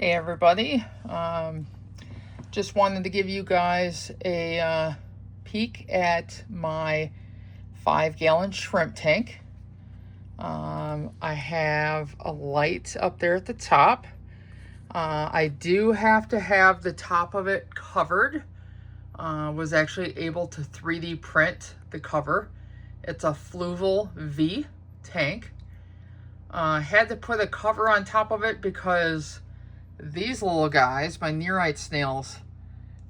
Hey everybody, just wanted to give you guys a peek at my 5-gallon shrimp tank. I have a light up there at the top. I do have to have the top of it covered. Was actually able to 3D print the cover. It's a Fluval V tank. Had to put a cover on top of it because these little guys, my Nerite snails,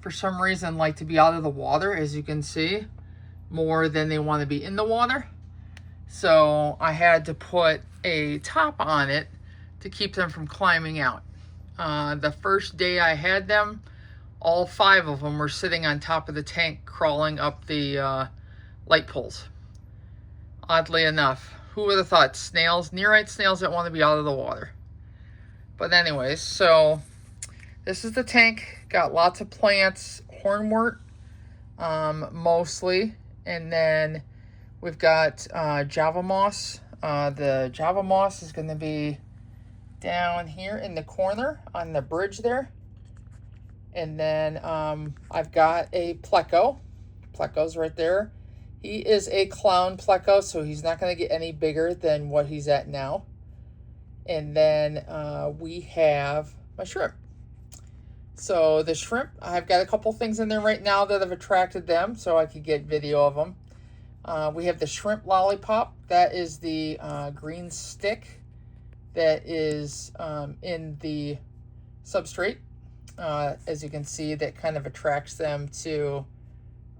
for some reason like to be out of the water, as you can see, more than they want to be in the water. So I had to put a top on it to keep them from climbing out. The first day I had them, all 5 of them were sitting on top of the tank crawling up the light poles. Oddly enough, who would have thought snails, Nerite snails that want to be out of the water. But anyways, so this is the tank. Got lots of plants, hornwort mostly, and then we've got Java moss. The Java moss is going to be down here in the corner on the bridge there. And then I've got a pleco. Pleco's right there. He is a clown pleco, so he's not going to get any bigger than what he's at now. And then we have my shrimp. So the shrimp, I've got a couple things in there right now that have attracted them so I could get video of them. We have the shrimp lollipop. That is the green stick that is in the substrate. As you can see, that kind of attracts them to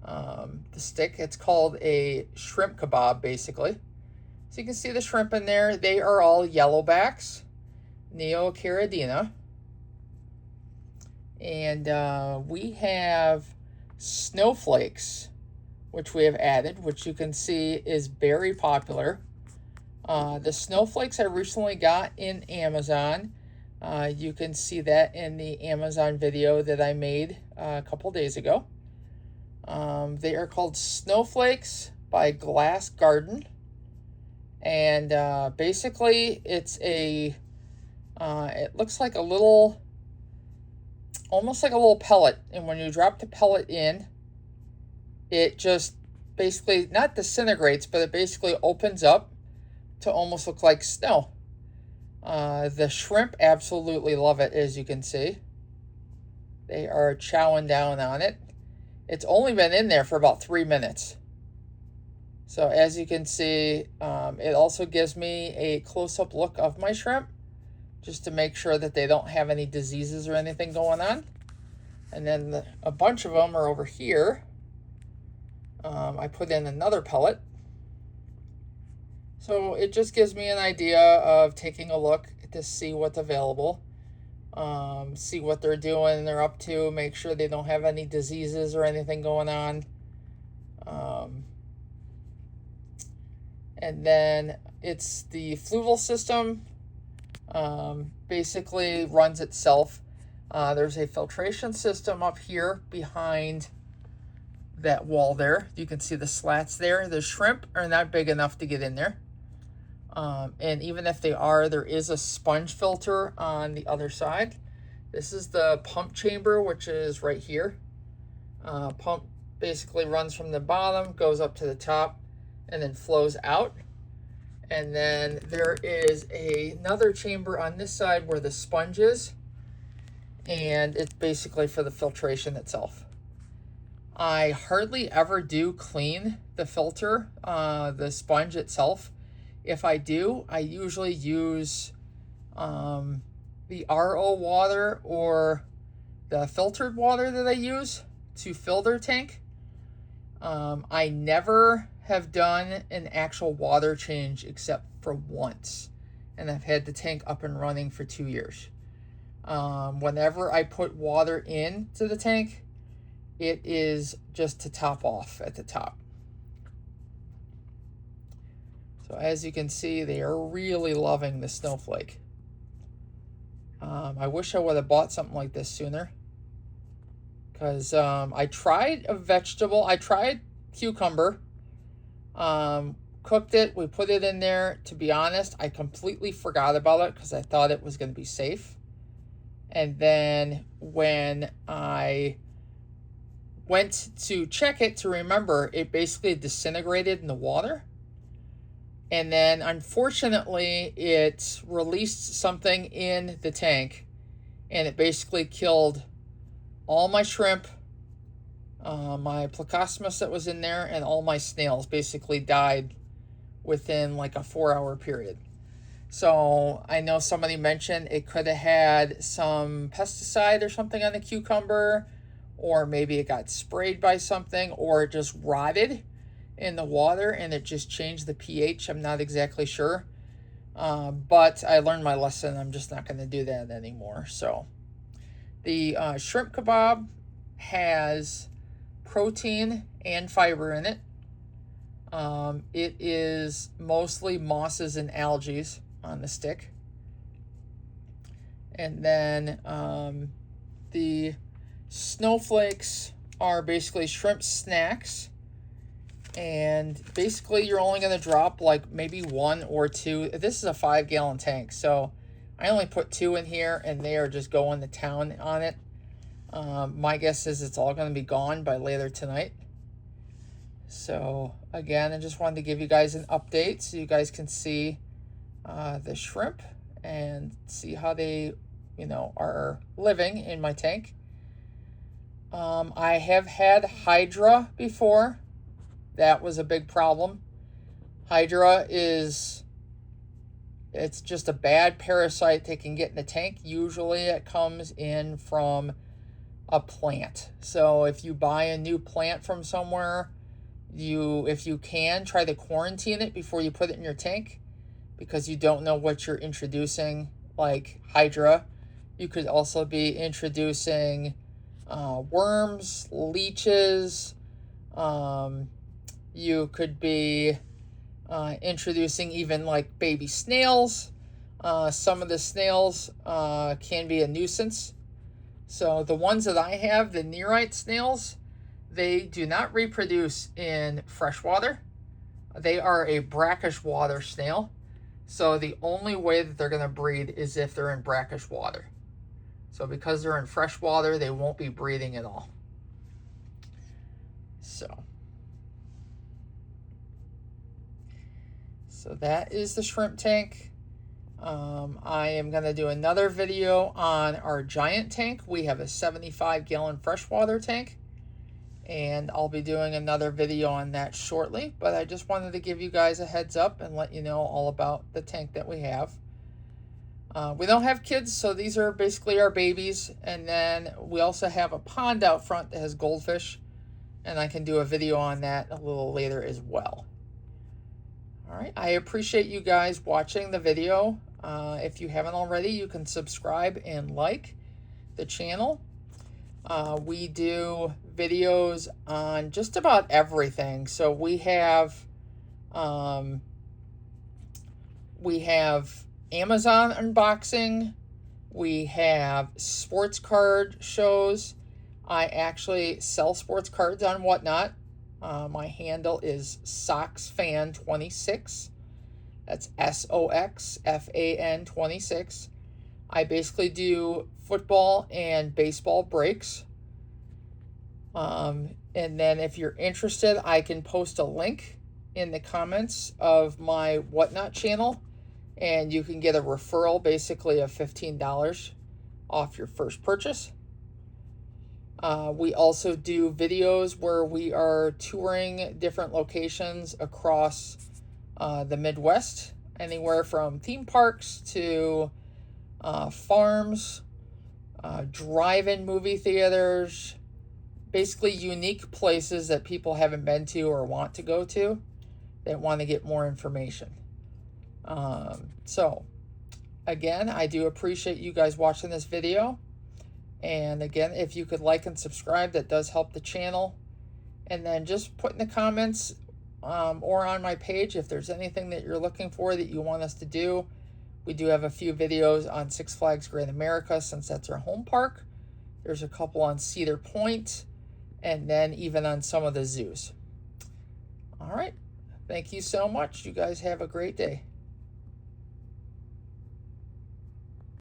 the stick. It's called a shrimp kebab, basically. So you can see the shrimp in there. They are all yellowbacks, Neocaridina. And we have snowflakes, which we have added, which you can see is very popular. The snowflakes I recently got in Amazon. You can see that in the Amazon video that I made a couple days ago. They are called Snowflakes by Glass Garden. And basically it's a, it looks like a little, almost like a little pellet. And when you drop the pellet in, it just basically not disintegrates, but it basically opens up to almost look like snow. The shrimp absolutely love it, as you can see. They are chowing down on it. It's only been in there for about 3 minutes. So as you can see, it also gives me a close-up look of my shrimp, just to make sure that they don't have any diseases or anything going on. And then a bunch of them are over here. I put in another pellet. So it just gives me an idea of taking a look to see what's available. See what they're doing, they're up to, make sure they don't have any diseases or anything going on. And then it's the Fluval system. Basically runs itself. There's a filtration system up here behind that wall there. You can see the slats there. The shrimp are not big enough to get in there. And even if they are, there is a sponge filter on the other side. This is the pump chamber, which is right here. Pump basically runs from the bottom, goes up to the top, and then flows out. And then there is another chamber on this side where the sponge is, and it's basically for the filtration itself. I hardly ever do clean the filter, the sponge itself. If I do, I usually use the RO water or the filtered water that I use to fill their tank. I never have done an actual water change except for once, and I've had the tank up and running for 2 years. Whenever I put water into the tank, it is just to top off at the top. So as you can see, they are really loving the snowflake. I wish I would have bought something like this sooner, because I tried a vegetable. I tried cucumber, cooked it, we put it in there. To be honest, I completely forgot about it because I thought it was going to be safe. And then when I went to check it to remember, it basically disintegrated in the water. And then unfortunately, it released something in the tank, and it basically killed all my shrimp, my Plecostomus that was in there, and all my snails basically died within like a 4-hour period. So I know somebody mentioned it could have had some pesticide or something on the cucumber, or maybe it got sprayed by something, or it just rotted in the water and it just changed the pH. I'm not exactly sure. But I learned my lesson. I'm just not going to do that anymore. So the shrimp kebab has protein and fiber in it. It is mostly mosses and algae on the stick. And then the snowflakes are basically shrimp snacks. And basically you're only going to drop like maybe 1 or 2. This is a 5-gallon tank, so I only put 2 in here, and they are just going to town on it. My guess is it's all going to be gone by later tonight. So again, I just wanted to give you guys an update so you guys can see the shrimp and see how they, are living in my tank. I have had Hydra before. That was a big problem. Hydra it's just a bad parasite that can get in the tank. Usually it comes in from a plant. So if you buy a new plant from somewhere, if you can, try to quarantine it before you put it in your tank, because you don't know what you're introducing, like Hydra. You could also be introducing worms, leeches, you could be introducing even like baby snails. Some of the snails can be a nuisance. So the ones that I have, the Nerite snails, they do not reproduce in fresh water. They are a brackish water snail. So the only way that they're going to breed is if they're in brackish water. So because they're in fresh water, they won't be breeding at all. So that is the shrimp tank. I am going to do another video on our giant tank. We have a 75-gallon freshwater tank, and I'll be doing another video on that shortly. But I just wanted to give you guys a heads up and let you know all about the tank that we have. We don't have kids, so these are basically our babies. And then we also have a pond out front that has goldfish, and I can do a video on that a little later as well. All right, I appreciate you guys watching the video. If you haven't already, you can subscribe and like the channel. We do videos on just about everything. So we have Amazon unboxing. We have sports card shows. I actually sell sports cards on Whatnot. My handle is SoxFan26. That's SOXFAN 26. I basically do football and baseball breaks. And then if you're interested, I can post a link in the comments of my Whatnot channel, and you can get a referral basically of $15 off your first purchase. We also do videos where we are touring different locations across the Midwest, anywhere from theme parks to farms, drive-in movie theaters, basically unique places that people haven't been to or want to go to that want to get more information. So, again, I do appreciate you guys watching this video. And again, if you could like and subscribe, that does help the channel. And then just put in the comments or on my page if there's anything that you're looking for that you want us to do. We do have a few videos on Six Flags Great America, since that's our home park. There's a couple on Cedar Point, and then even on some of the zoos. All right. Thank you so much. You guys have a great day.